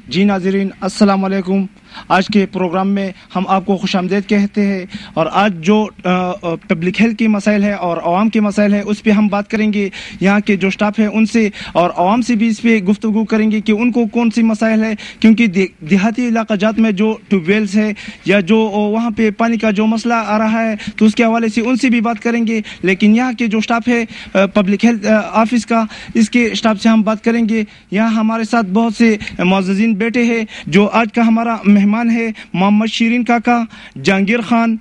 جی ناظرین السلام علیکم. آج کے پروگرام میں ہم آپ کو خوش آمدید کہتے ہیں اور آج جو پبلک ہیلتھ کے مسائل ہے اور عوام کے مسائل ہے اس پہ ہم بات کریں گے. یہاں کے جو سٹاف ہے ان سے اور عوام سے بھی اس پہ گفتگو کریں گے کہ ان کو کون سی مسائل ہے, کیونکہ دیہاتی علاقہ جات میں جو ٹیوب ویلز ہے یا جو وہاں پہ پانی کا جو مسئلہ آ رہا ہے تو اس کے حوالے سے ان سے بھی بات کریں گے. لیکن یہاں کے جو سٹاف ہے پبلک ہیلتھ آفس کا, اس کے سٹاف سے ہم بات کریں گے. یہاں ہمارے ساتھ بہت سے معززین بیٹے ہیں. جو آج کا ہمارا مہمان ہے محمد شیرین کاکا, جہانگیر خان,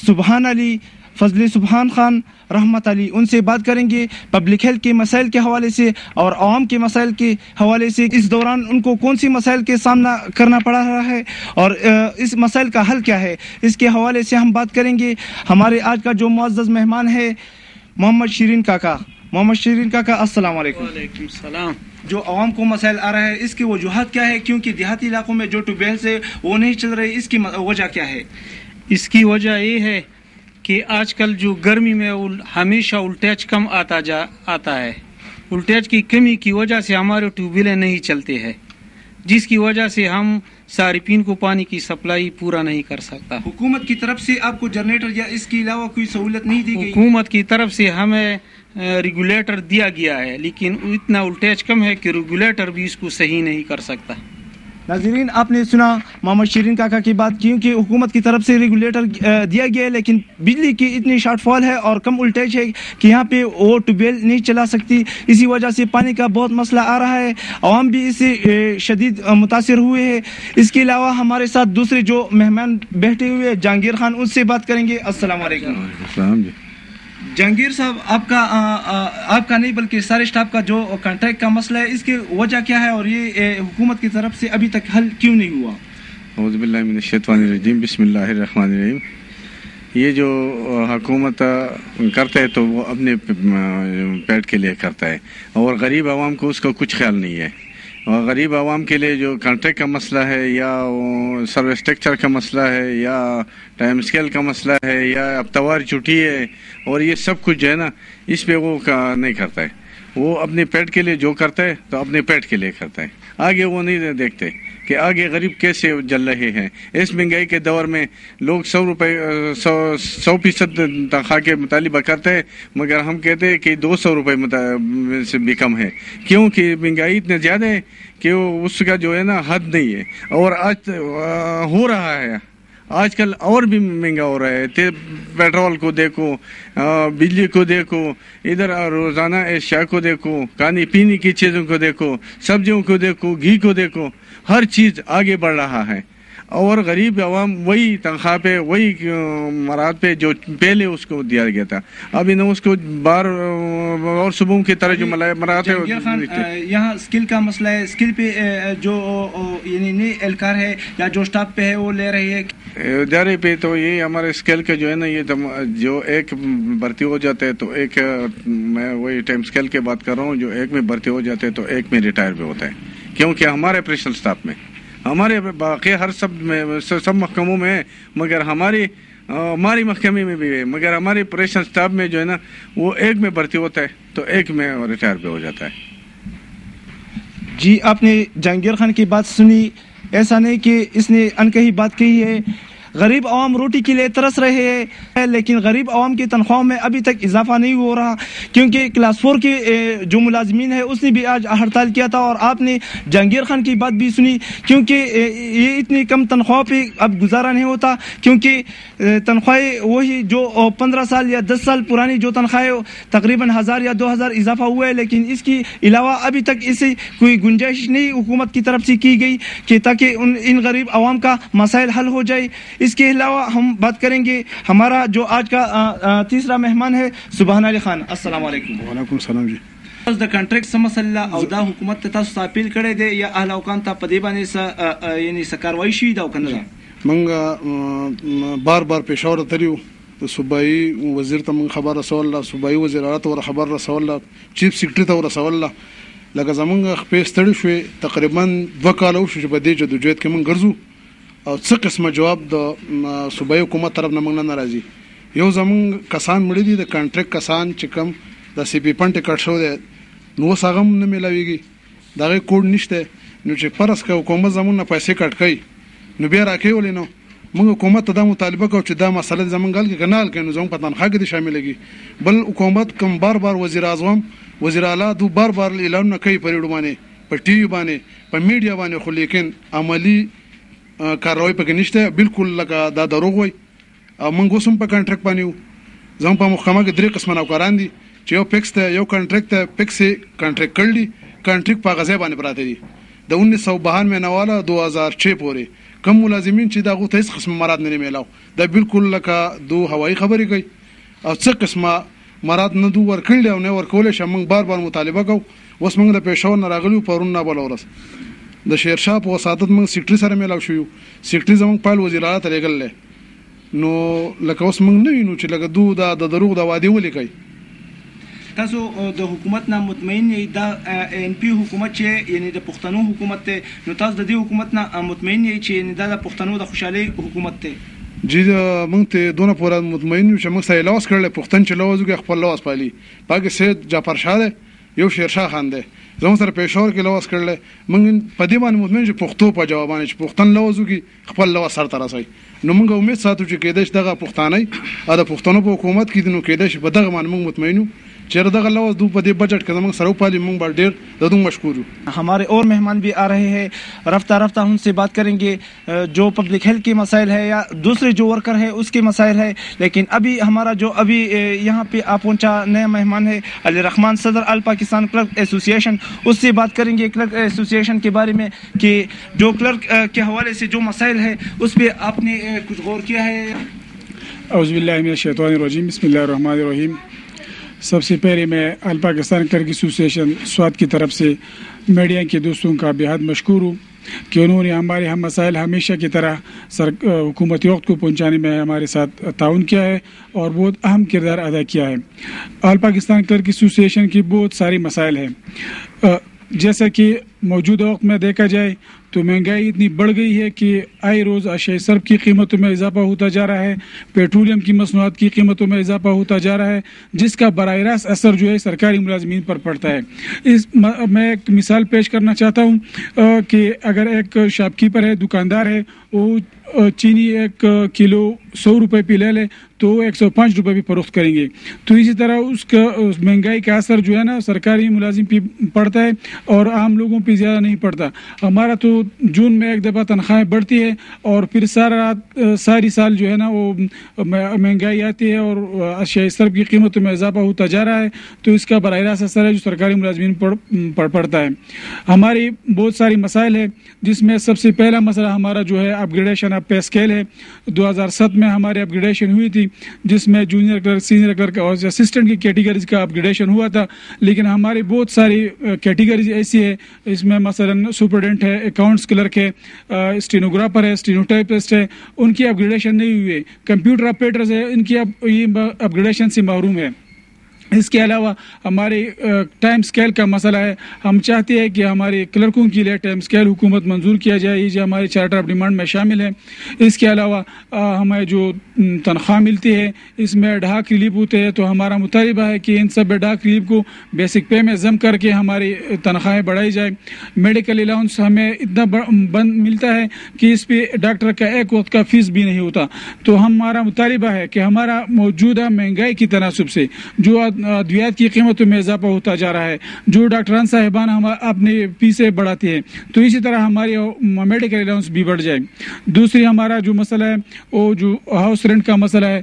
سبحان علی, فضل سبحان خان, رحمت علی. ان سے بات کریں گے پبلک ہیلتھ کے مسائل کے حوالے سے اور عوام کے مسائل کے حوالے سے. اس دوران ان کو کون سی مسائل کے سامنا کرنا پڑا رہا ہے اور اس مسائل کا حل کیا ہے, اس کے حوالے سے ہم بات کریں گے. ہمارے آج کا جو معزز مہمان ہے محمد شیرین کاکا. محمد شیرین کاکا السلام علیکم. وعلیکم السلام. جو عوام کو مسائل آ رہا ہے اس کی وجوہات کیا ہے, کیونکہ دیہاتی علاقوں میں جو ٹیوب ویلز ہے وہ نہیں چل رہے, اس کی وجہ کیا ہے؟ اس کی وجہ یہ ہے کہ آج کل جو گرمی میں ہمیشہ الٹیج کم آتا ہے. الٹیج کی کمی کی وجہ سے ہمارے ٹیوب ویلیں نہیں چلتے ہیں, جس کی وجہ سے ہم صارفین کو پانی کی سپلائی پورا نہیں کر سکتا. حکومت کی طرف سے آپ کو جنریٹر یا اس کے علاوہ کوئی سہولت نہیں دی گئی؟ حکومت کی طرف سے ہمیں ریگولیٹر دیا گیا ہے, لیکن اتنا الٹیج کم ہے کہ ریگولیٹر بھی اس کو صحیح نہیں کر سکتا. ناظرین آپ نے سنا محمد شیرین کاکا کی بات, کیونکہ حکومت کی طرف سے ریگولیٹر دیا گیا ہے لیکن بجلی کی اتنی شارٹ فال ہے اور کم الٹیج ہے کہ یہاں پہ وہ ٹیوب ویل نہیں چلا سکتی. اسی وجہ سے پانی کا بہت مسئلہ آ رہا ہے. عوام بھی اس سے شدید متاثر ہوئے ہیں. اس کے علاوہ ہمارے ساتھ دوسرے جو مہمان بیٹھے ہوئے ہیں جہانگیر خان, ان سے بات کریں گے. السلام علیکم. السلام جی. جہانگیر صاحب آپ کا نہیں بلکہ سارے سٹاف کا جو کانٹریکٹ کا مسئلہ ہے, اس کی وجہ کیا ہے اور یہ حکومت کی طرف سے ابھی تک حل کیوں نہیں ہوا؟ اعوذ باللہ من الشیطان الرجیم, بسم اللہ الرحمن الرحیم. یہ جو حکومت کرتا ہے تو وہ اپنے پیٹ کے لیے کرتا ہے اور غریب عوام کو اس کا کچھ خیال نہیں ہے. اور غریب عوام کے لیے جو کانٹریکٹ کا مسئلہ ہے یا سروس اسٹرکچر کا مسئلہ ہے یا ٹائم اسکیل کا مسئلہ ہے یا اب توار چھٹی ہے اور یہ سب کچھ جو ہے نا اس پہ وہ نہیں کرتا ہے. وہ اپنے پیٹ کے لیے جو کرتا ہے تو اپنے پیٹ کے لیے کرتا ہے, آگے وہ نہیں دیکھتے کہ آگے غریب کیسے جل رہے ہیں. اس مہنگائی کے دور میں لوگ 100% تنخواہ کے مطالبہ کرتے ہیں, مگر ہم کہتے ہیں کہ 200 روپے سے بھی کم ہے, کیونکہ مہنگائی اتنے زیادہ ہے کہ اس کا جو ہے نا حد نہیں ہے. اور آج ہو رہا ہے, آج کل اور بھی مہنگا ہو رہا ہے. پیٹرول کو دیکھو, بجلی کو دیکھو, ادھر روزانہ اشیاء کو دیکھو, کھانے پینے کی چیزوں کو دیکھو, سبزیوں کو دیکھو, گھی کو دیکھو, ہر چیز آگے بڑھ رہا ہے. اور غریب عوام وہی تنخواہ پہ وہی مراد پہ جو پہلے اس کو دیا گیا تھا, ابھی نہ اس کو بار اور صبح کی طرح جو مراد ہے. یہاں اسکل کا مسئلہ ہے, اسکل پہ جو یعنی نئے اہلکار ہے یا جو اسٹاف پہ ہے وہ لے رہی ہے ادارے پہ. تو یہ ہمارے اسکل کا جو ہے نا, یہ جو ایک بھرتی ہو جاتا ہے تو ایک, میں وہی ٹائم اسکل کی بات کر رہا ہوں, جو ایک میں بھرتی ہو جاتے ہیں تو ایک میں ریٹائر بھی ہوتا ہے. کیونکہ ہمارے آپریشنل اسٹاف میں, ہمارے باقی ہر سب محکموں میں ہے, مگر ہماری محکمے میں بھی ہے, مگر ہمارے آپریشنل اسٹاف میں جو ہے نا وہ ایک میں بھرتی ہوتا ہے تو ایک میں ریٹائر بھی ہو جاتا ہے. جی آپ نے جہانگیر خان کی بات سنی. ایسا نہیں کہ اس نے انکہی بات کہی ہے. غریب عوام روٹی کے لیے ترس رہے ہیں, لیکن غریب عوام کی تنخواہوں میں ابھی تک اضافہ نہیں ہو رہا, کیونکہ کلاس 4 کے جو ملازمین ہیں اس نے بھی آج ہڑتال کیا تھا. اور آپ نے جہانگیر خان کی بات بھی سنی, کیونکہ یہ اتنی کم تنخواہ پہ اب گزارا نہیں ہوتا, کیونکہ تنخواہیں وہی جو 15 سال یا 10 سال پرانی جو تنخواہیں تقریباً 1000 یا 2000 اضافہ ہوا ہے, لیکن اس کی علاوہ ابھی تک اسے کوئی گنجائش نہیں حکومت کی طرف سے کی گئی کہ تاکہ ان غریب عوام کا مسائل حل ہو جائے. اس کے علاوہ ہم بات کریں گے ہمارا جو آج کا تیسرا مہمان ہے سبحان علی خان. السلام علیکم. وعلیکم السلام جی. د کانټریکټ سم مسله او دا حکومت ته تاسو اپیل کړی دی یا اهل اوقان ته په دې باندې یعنی څه کاروایی شوي ده او که نه ده؟ موږ بار پېښور ته تللي وو, صوبایي وزیر ته موږ خبر رسوله, صوبایي وزیر اعلی ته ور خبر رسوله, چیف سیکرټري ته ور رسوله. لکه زمونږ خپې ستړي شوې, تقریبا 2 کاله وشو چې په دې جدوجہد کې موږ ګرځو او څه قسمه جواب د صوبایي حکومت طرف نه موږ نه راځي. یو زمونږ کسان مړي دي, د کانټریکټ کسان چې کوم د سی پی پن ټکټ شو دی نو اوس هغه هم نه میلاویږي, د هغې کوډ نشته. نو چې پرس که حکومت زمونږ نه پیسې کټ کوي نو بیا راکوي ولې نو موږ حکومت ته دا مطالبه کوو چې دا مسله زمونږ حل کړي که نه حل کړي نو زموږ په تنخواه کې دې شاملېږي بل حکومت کوم بار بار وزیر اعظم وزیر اعلی دو بار بار اعلانونه کوي په ریډیو باندې په ټي وي باندې په میډیا باندې خو لیکن عملی کاروایی پکې نشته بالکل لکه دا دروغ وای او موږ اوس هم په کانټریکټ باندې یو زموږ په محکمه کې 3 قسمه نوکران دي چې یو فکس ته یو کانټریکټ ته فکس کانټریکټ کړلی کانټریکټ په غزه باندې پراته دي د 1992 میں نواله 2006 پورې کم ملازمین چې دا غو ته هیڅ قسم مراد نه میلاو دا بالکل لکه دو هوایی خبرې کوي او څه قسمه مراد نه دو ورکړل او نه ورکول شم موږ بار بار مطالبه کوو اوس موږ د پېښور نه راغلو پرون نه بل ورس د شیرشاه په وساتت موږ سیکریټری سره میلاو شو سیکریټری زموږ پال وزیر اعلی ته لګل نو لکه اوس موږ نه وینو چې لکه دو د دروغ د وادي ولیکي تاسو د حکومت نه مطمئن یې د ان پی حکومت چې یعنی د پښتنو حکومت ته نو تاسو د دې حکومت نه مطمئن یې چې د پښتنو د خوشحالي حکومت ته جی موږ ته دونه پورا مطمئن یو چې موږ سره لاس کړل پښتون چې لوځو خپل لاس پالي پاګه سید جعفر شاه ده یو شیرشاه خان ده زموږ سره پېښور کې لاس کړل موږ په دې باندې مطمئن چې پښتو په جوابانه چې پښتون لوځو کې خپل لاس سره ترسي نو موږ امید ساتو چې کېدای شي دغه پښتانه او د پښتنو په حکومت کې نو کېدای شي په دغه باندې موږ مطمئن یو چیر دغه لوز دو په دې بجٹ کې زموږ سره پالي موږ بل ډیر ددو مشکور یو ہمارے اور مہمان بھی آ رہے ہیں رفتہ رفتہ ان سے بات کریں گے جو پبلک ہیلتھ کے مسائل ہے یا دوسرے جو ورکر ہے اس کے مسائل ہے لیکن ابھی ہمارا جو ابھی یہاں پہ آ پہنچا نیا مہمان ہے علی رحمان صدر آل پاکستان کلرک ایسوسیشن اس سے بات کریں گے کلرک ایسوسیشن کے بارے میں کہ جو کلرک کے حوالے سے جو مسائل ہے اس پہ آپ نے کچھ غور کیا ہے اعوذ باللہ من الشیطان الرجیم بسم اللہ الرحمن الرحیم سب سے پہلے میں آل پاکستان کلرک ایسوسیشن سوات کی طرف سے میڈیا کے دوستوں کا بےحد مشکور ہوں کہ انہوں نے ہمارے ہم مسائل ہمیشہ کی طرح حکومتی وقت کو پہنچانے میں ہمارے ساتھ تعاون کیا ہے اور بہت اہم کردار ادا کیا ہے آل پاکستان کلرک ایسوسیشن کی بہت ساری مسائل ہیں جیسا کہ موجودہ وقت میں دیکھا جائے تو مہنگائی اتنی بڑھ گئی ہے کہ آئے روز اشیاء صرف کی قیمتوں میں اضافہ ہوتا جا رہا ہے پیٹرولیم کی مصنوعات کی قیمتوں میں اضافہ ہوتا جا رہا ہے جس کا براہ راست اثر جو ہے سرکاری ملازمین پر پڑتا ہے میں ایک مثال پیش کرنا چاہتا ہوں کہ اگر ایک شاپ کیپر ہے دکاندار ہے وہ چینی 1 کلو 100 روپے پہ لے لے تو 105 روپے بھی فروخت کریں گے تو اسی طرح اس کا مہنگائی کا اثر جو ہے نا سرکاری ملازم پہ پڑتا ہے اور عام لوگوں پہ زیادہ نہیں پڑتا ہمارا تو جون میں ایک دفعہ تنخواہیں بڑھتی ہے اور پھر ساری سال جو ہے نا وہ مہنگائی آتی ہے اور اشیاء صرف کی قیمتوں میں اضافہ ہوتا جا رہا ہے تو اس کا براہ راست اثر ہے جو سرکاری ملازمین پر پڑتا ہے ہماری بہت ساری مسائل ہے جس میں سب سے پہلا مسئلہ ہمارا جو ہے اپ گریڈیشن آف پے اسکیل ہے 2007 میں ہماری اپ گریڈیشن ہوئی تھی جس میں جونیئر کلرک سینئر کلرک اور اسسٹنٹ کی کیٹیگریز کا اپ گریڈیشن ہوا تھا لیکن ہماری بہت ساری کیٹیگریز ایسی ہے اس میں مثلا سپرڈنٹ ہے اکاؤنٹس کلرک ہے اسٹینوگرافر ہے اسٹینوٹائپسٹ ہے ان کی اپ گریڈیشن نہیں ہوئی ہے کمپیوٹر آپریٹرز ہے ان کی یہ اپ گریڈیشن سے محروم ہے اس کے علاوہ ہمارے ٹائم اسکیل کا مسئلہ ہے ہم چاہتے ہیں کہ ہمارے کلرکوں کے لیے ٹائم اسکیل حکومت منظور کیا جائے یہ جو ہمارے چارٹر آف ڈیمانڈ میں شامل ہے اس کے علاوہ ہمیں جو تنخواہ ملتی ہے اس میں ڈھاک ریلیف ہوتے ہیں تو ہمارا مطالبہ ہے کہ ان سب ڈھاک ریلیف کو بیسک پے میں ضم کر کے ہماری تنخواہیں بڑھائی جائے میڈیکل الاؤنس ہمیں اتنا بند ملتا ہے کہ اس پہ ڈاکٹر کا ایک وقت کا فیس بھی نہیں ہوتا تو ہمارا مطالبہ ہے کہ ہمارا موجودہ مہنگائی کی تناسب سے جو ادویات کی قیمتوں میں اضافہ ہوتا جا رہا ہے جو ڈاکٹران صاحبان ہم اپنے فیسیں بڑھاتے ہیں تو اسی طرح ہماری میڈیکل الاؤنس بھی بڑھ جائے دوسری ہمارا جو مسئلہ ہے وہ جو ہاؤس رینٹ کا مسئلہ ہے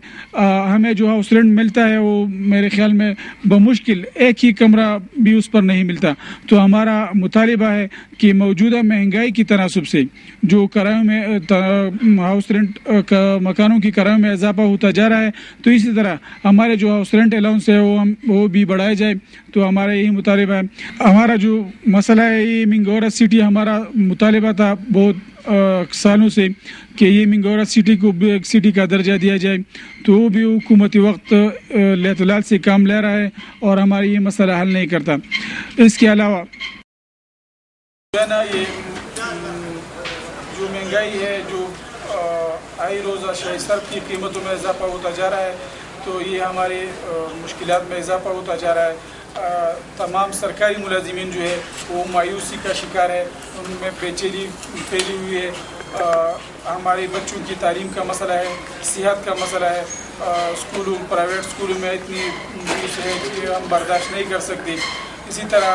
ہمیں جو ہاؤس رینٹ ملتا ہے وہ میرے خیال میں بمشکل ایک ہی کمرہ بھی اس پر نہیں ملتا تو ہمارا مطالبہ ہے کہ موجودہ مہنگائی کی تناسب سے جو کرایوں میں ہاؤس رینٹ مکانوں کی کرایوں میں اضافہ ہوتا جا رہا ہے تو اسی طرح ہمارے جو ہاؤس رینٹ الاؤنس ہے وہ بھی بڑھایا جائے تو ہمارا یہی مطالبہ ہے ہمارا جو مسئلہ ہے یہ منگورا سٹی ہمارا مطالبہ تھا بہت سالوں سے کہ یہ منگورا سٹی کو ایک سٹی کا درجہ دیا جائے تو وہ بھی حکومتی وقت اعتدال سے کام لے رہا ہے اور ہمارا یہ مسئلہ حل نہیں کرتا اس کے علاوہ یہ جو مہنگائی ہے جو آئی روز اشیاء صرف کی قیمتوں میں اضافہ ہوتا جا رہا ہے تو یہ ہمارے مشکلات میں اضافہ ہوتا جا رہا ہے تمام سرکاری ملازمین جو ہے وہ مایوسی کا شکار ہے، ان میں بے چینی پھیلی ہوئی ہے. ہمارے بچوں کی تعلیم کا مسئلہ ہے، صحت کا مسئلہ ہے. اسکولوں پرائیویٹ اسکولوں میں اتنی فیس ہے کہ ہم برداشت نہیں کر سکتے. اسی طرح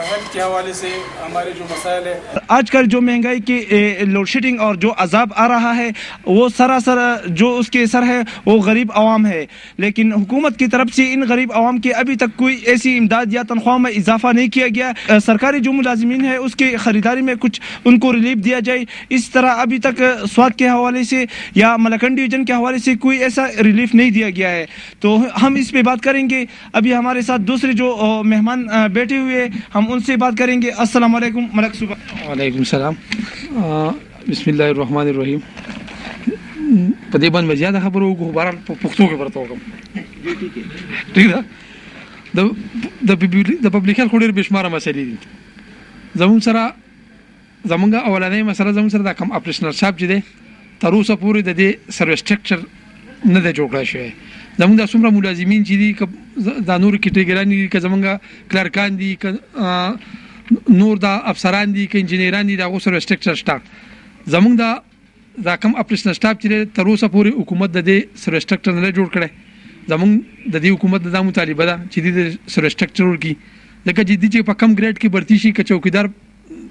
ہیلتھ کے حوالے سے ہمارے جو مسائل ہے. آج کل جو مہنگائی کی لوڈ شیڈنگ اور جو عذاب آ رہا ہے وہ سراسر جو اس کے اثر ہے وہ غریب عوام ہے، لیکن حکومت کی طرف سے ان غریب عوام کے ابھی تک کوئی ایسی امداد یا تنخواہ میں اضافہ نہیں کیا گیا. سرکاری جو ملازمین ہے اس کی خریداری میں کچھ ان کو ریلیف دیا جائے. اس طرح ابھی تک سوات کے حوالے سے یا ملکنڈ ڈویژن کے حوالے سے کوئی ایسا ریلیف نہیں دیا گیا ہے. تو ہم اس پہ بات کریں گے. ابھی ہمارے ساتھ دوسرے جو مہمان بیٹھے ہوئے ہم ان سے بات کریں گے. السلام علیکم. ملک صبح. وعلیکم السلام. بسم الله الرحمن الرحیم. په دې باندې زیاده خبرو وکړو، بهرحال په پښتو کې ورته وکړم. ٹھیک ده. د پبلیک هیلث خو ډېر بېشماره مسلې دي. زمونږ اولنۍ مسله زمونږ سره دا کم اپریشنل شاپ چې دی تر اوسه پورې د دې سروس سټرکچر نه دی جوړ کړی شوی. زمونږ دا څومره ملازمین چې دي که دا نور کیټګران دي، که زمونږ کلرکان دي، که نور دا افسران دي، که انجینران دي، دا هغو سروس سټرکچر شته. زمونږ دا کم اپریشنل سټاف چې دی تر اوسه پورې حکومت د دې سروس سټرکچر نه دی جوړ کړی. زمونږ د دې حکومت دا مطالبه ده چې د سروس سټرکچر ورکړي. ځکه چې دې چې په کم ګریډ کې برتی شي، که چوکیدار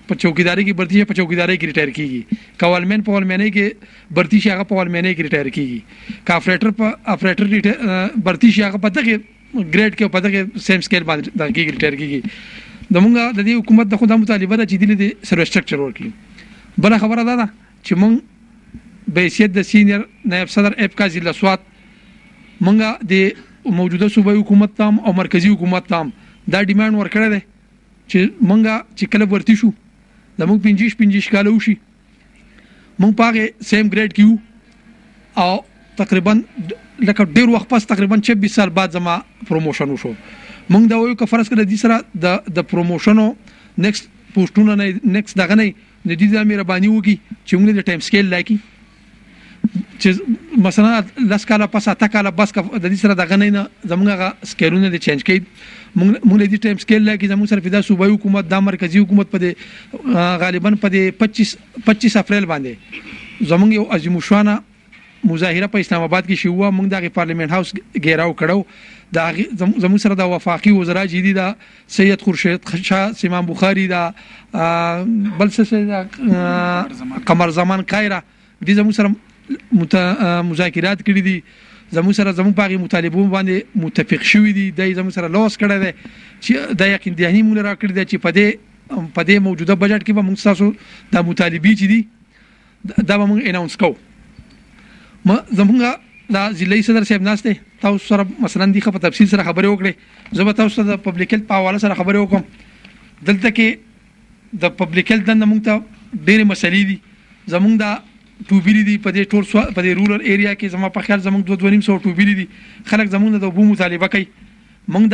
په چوکیداری کې برتی شي په چوکیداری کې ریټایر کیږي، که والمین په والمینۍ کې برتی شي هغه په والمینۍ کې ریټایر کیږي، که اپریټر په اپریټر برتی شي هغه په دغه ګریډ کې په دغه سیم سکیل باندې دغه کېږي ریټایر کیږي. زمونږ د دې حکومت د خو دا مطالبه ده چې دې د سروس سټرکچر ورکړي. بله خبره دا ده چې مونږ به حیثیت د سینیر نایب صدر ایپکا ضلع سوات مونږ د موجوده صوبایي حکومت ته او مرکزي حکومت ته دا ډیمانډ ورکړی دی چې مونږ چې کله ورتي شو زمونږ 25 کاله وشي مونږ په هغې سیم ګریډ کې وو او تقریبا لکه ډېر وخت پس تقریبا 26 سال بعد زما پروموشن وشو. مونږ دا وایو که فرض کړه دې سره د پروموشنو نیکسټ پوسټونه نه نیکسټ دغه نه د دې دا مهرباني وکړي چې موږ د ټایم سکیل لاکي چې مثلا 10 کاله پس 8 کاله بس د دې سره دغه نه زموږ هغه سکیلونه د چینج کړي. موږ د ټایم سکیل لاکي زموږ سره د صوبایي حکومت د مرکزی حکومت په غالبا په 25 اپریل باندې زموږ یو عظیم الشان مظاهره په اسلام آباد کې شوه. موږ د پارلیمنت هاوس ګیراو کړو. دا زموږ سره د وفاقي وزرا جدي دا سید خورشید شاه، سیمان بخاری، دا بل څه قمر زمان قایره دي زموږ سره مذاکرات کړي دي. زموږ سره زموږ په مطالبو باندې متفق شوي دي. د زموږ سره لوس کړی دی چې دا یقین دهاني موږ را کړی دی چې په دې موجوده بجټ کې به موږ تاسو د مطالبې چې دي دا به موږ اناونس کوو. زموږ دا ضلعي صدر صاحب ناست دی، تاسو سره مثلا دی په تفصیل سره خبرې وکړئ. زه به تاسو ته د پبلیک هیلث په حواله سره خبرې وکړم. دلته کې د پبلیک هیلث دنده موږ ته ډېرې مسلې دي. زموږ دا ټوبیلې دي په دې ټول په دې رورل ایریا کې زما په خیال زموږ 2.5 ټوبیلې دي. خلک زموږ د اوبو مطالبه کوي. موږ د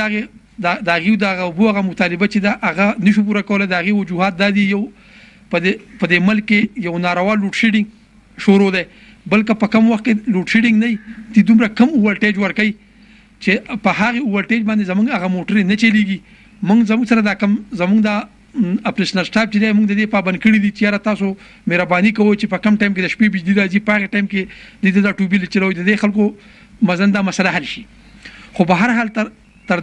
هغې د اوبو هغه مطالبه چې ده هغه نشو پوره کولی. د هغې وجوهات دا دي، یو په دې ملک کې یو ناروا لوډ شیډینګ شروع دی، بلکې په کم وخت کې لوډ شیډینګ نه دي دومره کم ولټیج ورکوي چې په هغې ولټیج باندې زموږ هغه موټرې نه چلیږي. موږ زموږ سره دا کم زموږ دا اپریشنل سټاف چې دی موږ د دې پابند کړي دي چې یاره تاسو مهرباني کوئ چې په کم ټایم کې د شپې بجلي راځي، په هغې ټایم کې د دا ټوبیل چلوئ، د دې خلکو مزن دا مسله حل شي. خو په هر حال تر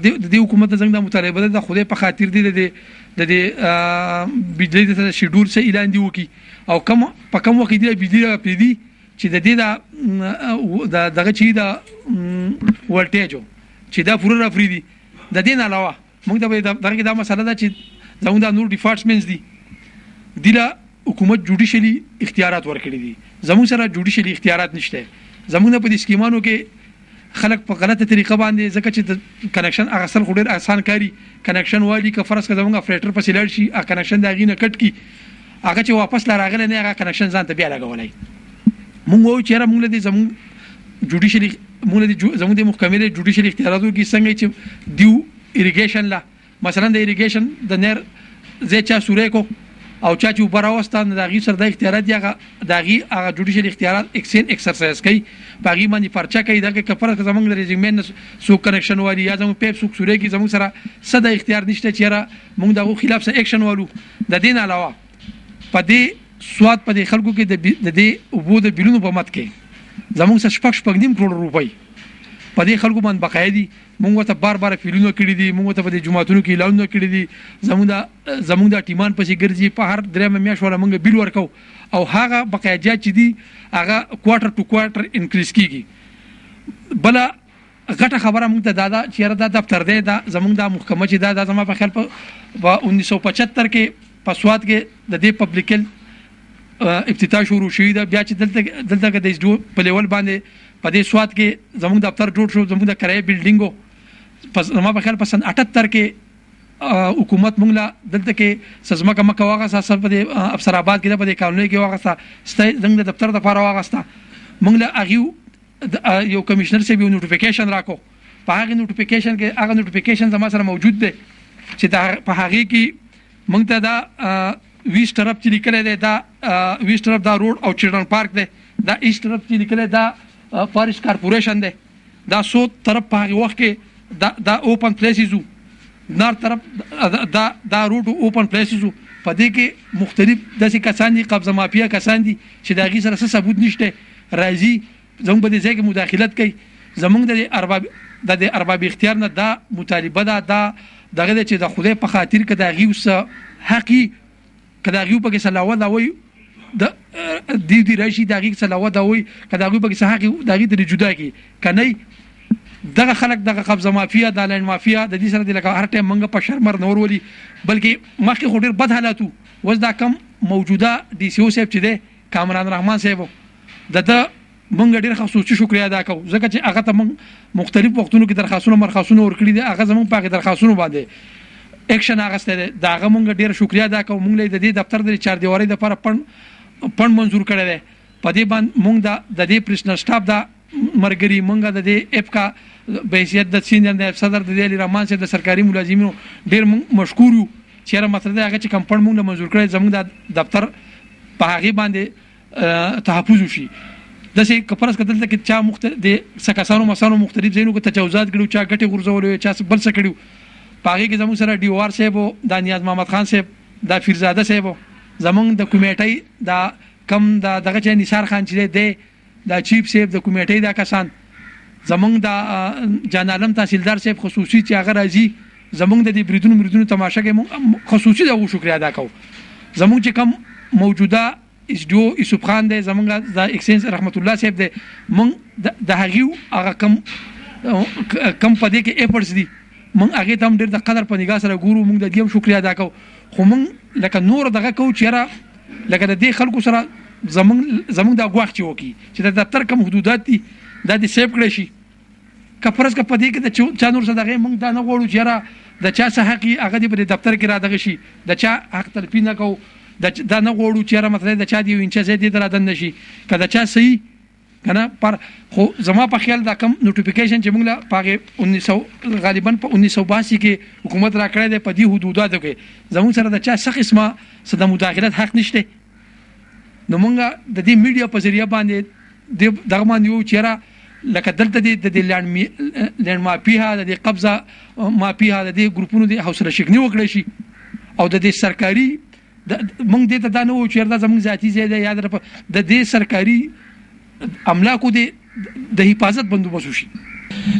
د دې حکومت د زنګ دا مطالبه ده د خدای په خاطر دی د دې بجلي د شیډول څه اعلان دی وکړي او په کم وخت دی بجلي راپرېږدي چې د دې دغه چې د ولټیجو چې دا پوره راپرېږدي. د دې نه علاوه موږ ته دغه دا مسله ده چې زموږ دا نور ډیپارټمنټس دي دي له حکومت جوډیشلي اختیارات ورکړي دي. زموږ سره جوډیشلي اختیارات نشته. زموږ په دې سکیمانو کې خلک په غلطه طریقه باندې ځکه چې د کنیکشن اغسل خو ډېر آسان کاري کنیکشن والي که فرض کړه زموږ اپریټر پسې لاړ شي هغه کنیکشن د هغې نه کټ کړي، هغه چې واپس لا راغلی نه هغه کنیکشن ځان ته بیا لګولی. مونږ وایو چې یاره مونږ له دې زموږ جوډیشلي زموږ د محکمې د جوډیشلي اختیاراتو کې څنګه چې دیو اریګیشن لا مثلا د اریګیشن د نهر ځای چا سوری کو او چا چې وبراوستان د غي سره د اختیارات یغه د غي هغه جوډیشل اختیارات ایکسرسایز کوي باغی باندې پرچا کوي دا کې کفر زمونږ د ریزیمین سو کنیکشن والی یا زموږ پیپ سو سوري کې زموږ سره صد اختیار نشته چې را موږ دغه خلاف سره اکشن والو د دین علاوه په دې سواد په دې خلکو کې د دې وبو د بیلونو په مت کې زموږ سره شپږ نیم کروڑ روپۍ په دې خلکو باندې بقایدي موږ ته بار فیلونه کړی دي موږ ته په دې جماعتونو کې اعلانونه کړی دي زموږ د ټیمان پسې ګرځي په هر درېمه میاشت ولا موږ بیل ورکو او هغه بقایجات چې دي هغه کوارټر ټو کوارټر انکریز کیږي بل غټه خبره موږ ته دا چې دا دفتر دی دا زموږ د محکمه چې دا زما په خیال په 1975 کې په سواد کې د دې پبلیک افتتاح شروع شوی دا بیا چې دلته د دې په لیول باندې په دې سواد کې زموږ دفتر جوړ شو زموږ د کرایه بلډینګو پس زما په خیال په سن 78 کې حکومت موږ لا دلته کې سزما کما کواغه سره په افسر آباد کې په دې کالونی کې واغسته زموږ د دفتر د لپاره واغسته موږ لا اغه یو کمشنر سره یو نوټیفیکیشن راکو په هغه نوټیفیکیشن کې هغه نوټیفیکیشن زما سره موجود دی چې دا په هغه کې موږ ته دا 20 طرف چې لیکل دی دا 20 طرف دا روډ او چلډرن پارک دی دا ایست طرف چې لیکل دا فارست کارپوریشن دی دا سو طرف په هغه وخت کې دا اوپن پلیسز نار طرف دا روډ اوپن پلیسز په دې کې مختلف داسې کسان دي قبضه مافیا کسان دي چې دا غي سره څه ثبوت نشته راځي زموږ په دې ځای کې مداخلت کوي زموږ د ارباب اختیار نه دا مطالبه ده دغه چې د خدای په خاطر کې دا غي وس حقي کدا غي په کې سلاوه دا وي د دې راشي دغه سلاوه دا وي کدا غي په کې حقي دغه د جدا کی کني دغه خلک دغه قبضه مافیا د لند مافیا د دې سره د لکه هر ټیم منګه په شرمر نور ولي بلکې مخکې خو ډیر بد حالاتو وز دا کم موجوده ډي سي او صاحب چې ده کامران رحمان صاحب د مونږ ډیر خصوصي شکریا ادا کوو ځکه چې هغه ته مونږ مختلف وختونو کې درخواستونه ورکړي دي هغه زمونږ په درخواستونو باندې اکشن اغسته ده دا هغه مونږ ډیر شکریا ادا کوو مونږ له دې دفتر د چار دیواري د لپاره پن منزور کړی دی په دې باندې مونږ د دې پرسنل سټاف دا مرګري مونږ د دې اف کا به حیثیت د سینیئر نائب صدر د علی رحمان صاحب د سرکاري ملازمینو ډیر مشکور یو چې را مطلب هغه چې کمپن مونږ منزور کړی زموږ د دفتر په هغه باندې تحفظ وشي دسه کپرس کتل کې چا مختلف د سکاسانو مسانو مختلف زینو کې تجاوزات کړو چا غټي غرزولې چا بل څه کړو پاغي کې زموږ سره ډیوار صاحب د نیاز محمد خان صاحب د فیرزاده صاحب زمونږ د کمیټې دا کم دغه چې نثار خان چې دی د چیف صاحب د کمیټې دا کسان زمونږ د جان عالم تحصیلدار صاحب خصوصي چې هغه راځي زمونږ د دې بریدونو تماشا کې خصوصي د شکریا ادا کوو زمونږ چې کم موجوده اسډو یوسف خان دی زمونږ د ایکسچینج رحمت الله صاحب دی مونږ د هغه هغه کم په دې کې ایفورټس دي مونږ هغه ته ډېر د قدر په نگاه سره ګورو مونږ د دې شکریا ادا کوو خو مونږ لکه نور دغه کو چیرې لکه د دې خلکو سره زمونږ د غواخ چې وکی چې د دفتر کوم حدودات دي د دې سیب کړی شي کفرس ک پدې کې د چا نور څه دغه مونږ دا نه غواړو چیرې د چا څه حق هغه د دفتر کې را دغه شي د چا حق تلفي نه کو دا نه غواړو چیرې مطلب د چا دی انچ زه دې درادن نشي کله چا صحیح کنه پر خو زما په خیال دا کم نوټیفیکیشن چې موږ لا پاګه 1900 غالبا په 1982 کې حکومت را کړی دی په دې حدوداتو کې زموږ سره د چا څه قسمه صد مداخلت حق نشته نو موږ د دې میډیا په ذریعہ باندې دغه باندې یو چیرې لکه دلته د لند مافیا د قبضه مافیا د ګروپونو د حوصله شکنی وکړي شي او د دې سرکاري موږ دې ته دا نه و چیرې زموږ ذاتی زیاده یاد د دې سرکاري املاکو د حفاظت بندوبست ہوشی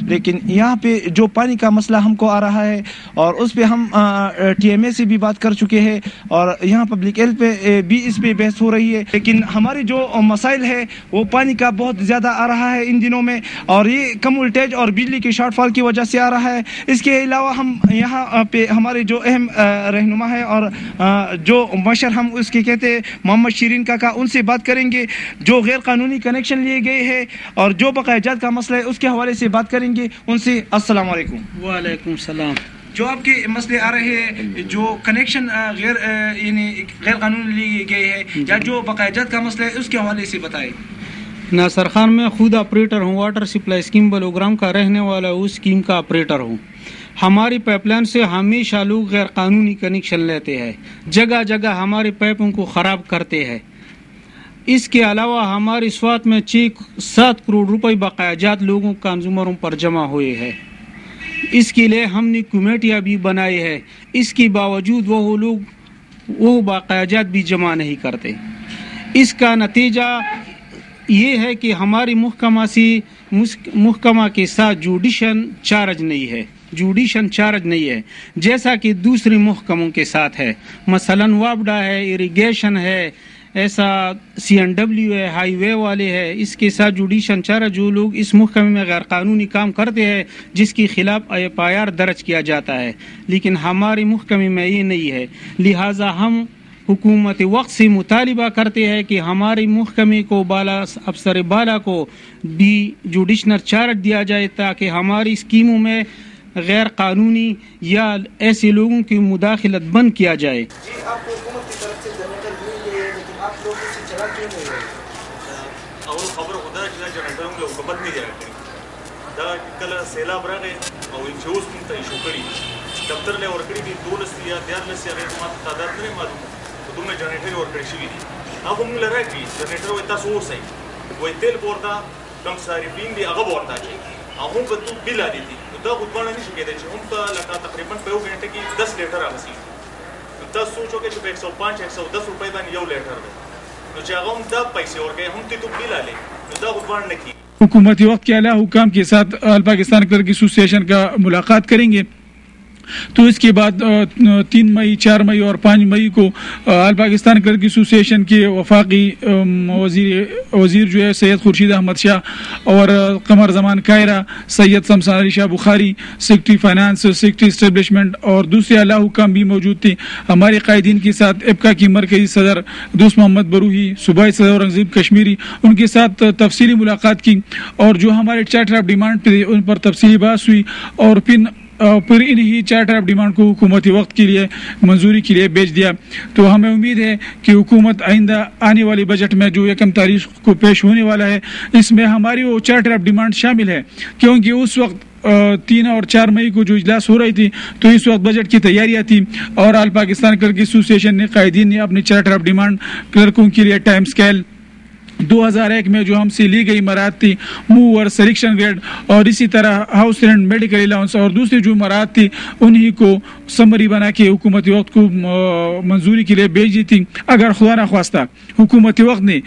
لیکن یہاں پہ جو پانی کا مسئلہ ہم کو آ رہا ہے اور اس پہ ہم ٹی ایم اے سے بھی بات کر چکے ہیں اور یہاں پبلک ہیلتھ پہ بھی اس پہ بحث ہو رہی ہے لیکن ہمارے جو مسائل ہے وہ پانی کا بہت زیادہ آ رہا ہے ان دنوں میں اور یہ کم وولٹیج اور بجلی کی شارٹ فال کی وجہ سے آ رہا ہے اس کے علاوہ ہم یہاں پہ ہمارے جو اہم رہنما ہے اور جو مشر ہم اس کے کہتے ہیں محمد شیرین کاکا ان سے بات کریں گے جو غیر قانونی کنیکشن لیے گئے ہیں اور جو بقایا جات کا مسئلہ ہے اس کے حوالے سے بات کریں گے ان سے السلام علیکم وعلیکم السلام جو آپ کے مسئلے آ رہے ہیں جو کنیکشن غیر قانونی لیے گئے ہیں یا جو بقایا جات کا مسئلہ ہے اس کے حوالے سے بتائیں ناصر خان میں خود آپریٹر ہوں واٹر سپلائی اسکیم بلوگرام کا رہنے والا اس اسکیم کا آپریٹر ہوں ہماری پائپ لائن سے ہمیشہ لوگ غیر قانونی کنیکشن لیتے ہیں، جگہ جگہ ہمارے پائپوں کو خراب کرتے ہیں۔ اس کے علاوہ ہماری سوات میں 7 کروڑ روپے بقایا جات لوگوں کنزیومروں پر جمع ہوئے ہیں۔ اس کے لیے ہم نے کمیٹیاں بھی بنائی ہے، اس کے باوجود وہ لوگ وہ بقایا جات بھی جمع نہیں کرتے۔ اس کا نتیجہ یہ ہے کہ ہماری محکمہ کے ساتھ جوڈیشن چارج نہیں ہے جیسا کہ دوسرے محکموں کے ساتھ ہے، مثلا وابڈا ہے، اریگیشن ہے، ایسا CNW ہے، ہائی وے والے ہے، اس کے ساتھ جوڈیشن چارج جو لوگ اس محکمے میں غیر قانونی کام کرتے ہیں جس کے خلاف FIR درج کیا جاتا ہے، لیکن ہمارے محکمے میں یہ نہیں ہے۔ لہٰذا ہم حکومت وقت سے مطالبہ کرتے ہیں کہ ہمارے محکمے کو افسر بالا کو بھی جوڈیشنل چارج دیا جائے تاکہ ہماری اسکیموں میں غیر قانونی یا ایسے لوگوں کی مداخلت بند کیا جائے۔ آپ کو حکومت کی طرف سے جنریٹر مل ہے لیکن آپ لوگ اسے چلا کیوں نہیں رہے؟ اول خبر خدا چې جنریټر موږ حکومت نه دی راکړي، دا کله سیلاب راغی او چې اوس موږ ته ایشو کړي دفتر له ورکړي دي 12 یا 13 یا غیر ماته تعداد نه معلوم دومره جنریټر ورکړي شوي دي، هغه موږ له راکړي جنریټر وایي تاسو اوسئ وایي تیل پورته کم صارفین دي هغه ورته اچوي هغه به تو بل عادي دي دا غوډمانه نشي کېدای چې هم ته لکه تقریبا په یو غنټه کې 10 لیټر راسي، تاسو سوچو کې چې 105 110 روپۍ باندې یو لیټر دی، نو چې هغه هم دا پیسې ورکوي هم ته تو بل عالي نو دا غوډمانه نه کېږي۔ حکومتی وقت کے اعلیٰ حکام کے ساتھ پاکستان کلرک ایسوسیشن کا ملاقات کریں گے، تو اس کے بعد 3 مئی 4 مئی اور 5 مئی کو آل پاکستان کلرک ایسوسیشن کے وفاقی وزیر جو ہے سید خورشید احمد شاہ اور قمر زمان کائرہ، سید شمسان علی شاہ بخاری، سیکرٹری فائنانس، سیکرٹری اسٹیبلشمنٹ اور دوسرے اعلیٰ حکام بھی موجود تھے۔ ہمارے قائدین کے ساتھ ابکا کی مرکزی صدر دوست محمد بروہی، صوبائی صدر اورنگزیب کشمیری، ان کے ساتھ تفصیلی ملاقات کی اور جو ہمارے چارٹر آف ڈیمانڈ تھے ان پر تفصیلی بحث ہوئی اور پھر انہی چارٹر آف ڈیمانڈ کو حکومتی وقت کے لیے منظوری کے لیے بھیج دیا۔ تو ہمیں امید ہے کہ حکومت آئندہ آنے والی بجٹ میں جو 1 تاریخ کو پیش ہونے والا ہے اس میں ہماری وہ چارٹر آف ڈیمانڈ شامل ہے، کیونکہ اس وقت 3 اور 4 مئی کو جو اجلاس ہو رہی تھی تو اس وقت بجٹ کی تیاریاں تھیں اور آل پاکستان کلرک ایسوسیشن نے قائدین نے اپنی چارٹر آف ڈیمانڈ کلرکوں کے لیے ٹائم اسکیل 2001 میں جو ہم سے لی گئی مراحت تھی، موور، سلیکشن گریڈ اور اسی طرح ہاؤس رینٹ، میڈیکل الاؤنس اور دوسری جو مراحت تھی انہی کو سمری بنا کے حکومتی وقت کو منظوری کے لیے بھیج دی تھی۔ اگر خدا نخواستہ حکومتی وقت نے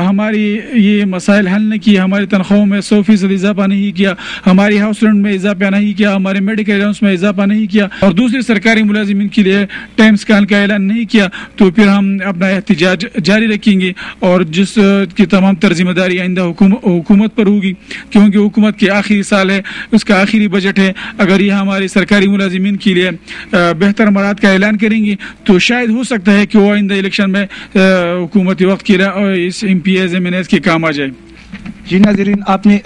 ہماری یہ مسائل حل نہیں کیے، ہماری تنخواہوں میں 100% اضافہ نہیں کیا، ہماری ہاؤس رینٹ میں اضافہ نہیں کیا، ہمارے میڈیکل الاؤنس میں اضافہ نہیں کیا اور دوسرے سرکاری ملازمین کے لیے ٹائم اسکیل کا اعلان نہیں کیا، تو پھر ہم اپنا احتجاج جاری رکھیں گے اور جس کی تمام تر ذمہ داری آئندہ حکومت پر ہوگی، کیونکہ حکومت کے آخری سال ہے، اس کا آخری بجٹ ہے۔ اگر یہ ہمارے سرکاری ملازمین کے لیے بہتر مراحت کا اعلان کریں گے تو شاید ہو سکتا ہے کہ وہ آئندہ الیکشن میں حکومتی وقت کے اس MPs MNs کے کام آ جائے۔ جی ناظرین، آپ نے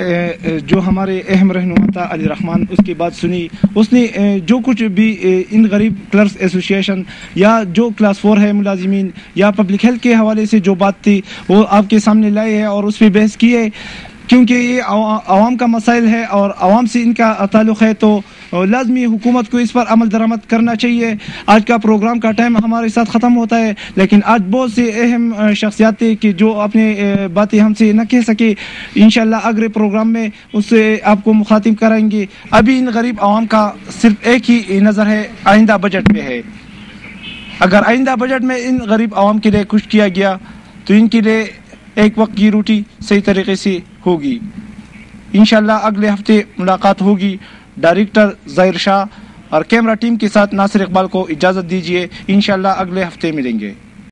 جو ہمارے اہم رہنما تھا علی رحمان اس کی بات سنی، اس نے جو کچھ بھی ان غریب کلرکس ایسوسیشن یا جو کلاس 4 ہے ملازمین یا پبلک ہیلتھ کے حوالے سے جو بات تھی وہ آپ کے سامنے لائے ہے اور اس پہ بحث کی ہے، کیونکہ یہ عوام کا مسائل ہے اور عوام سے ان کا تعلق ہے، تو لازمی حکومت کو اس پر عمل درآمد کرنا چاہیے۔ آج کا پروگرام کا ٹائم ہمارے ساتھ ختم ہوتا ہے، لیکن آج بہت سے اہم شخصیات تھے کہ جو اپنے باتیں ہم سے نہ کہہ سکے، انشاءاللہ اگلے پروگرام میں اس سے آپ کو مخاطب کرائیں گے۔ ابھی ان غریب عوام کا صرف ایک ہی نظر ہے، آئندہ بجٹ پہ ہے۔ اگر آئندہ بجٹ میں ان غریب عوام کے لیے کچھ کیا گیا تو ان کے لیے ایک وقت کی روٹی صحیح طریقے سے ہوگی۔ انشاءاللہ اگلے ہفتے ملاقات ہوگی۔ ڈائریکٹر ظاہر شاہ اور کیمرہ ٹیم کے ساتھ ناصر اقبال کو اجازت دیجیے، انشاءاللہ اگلے ہفتے ملیں گے۔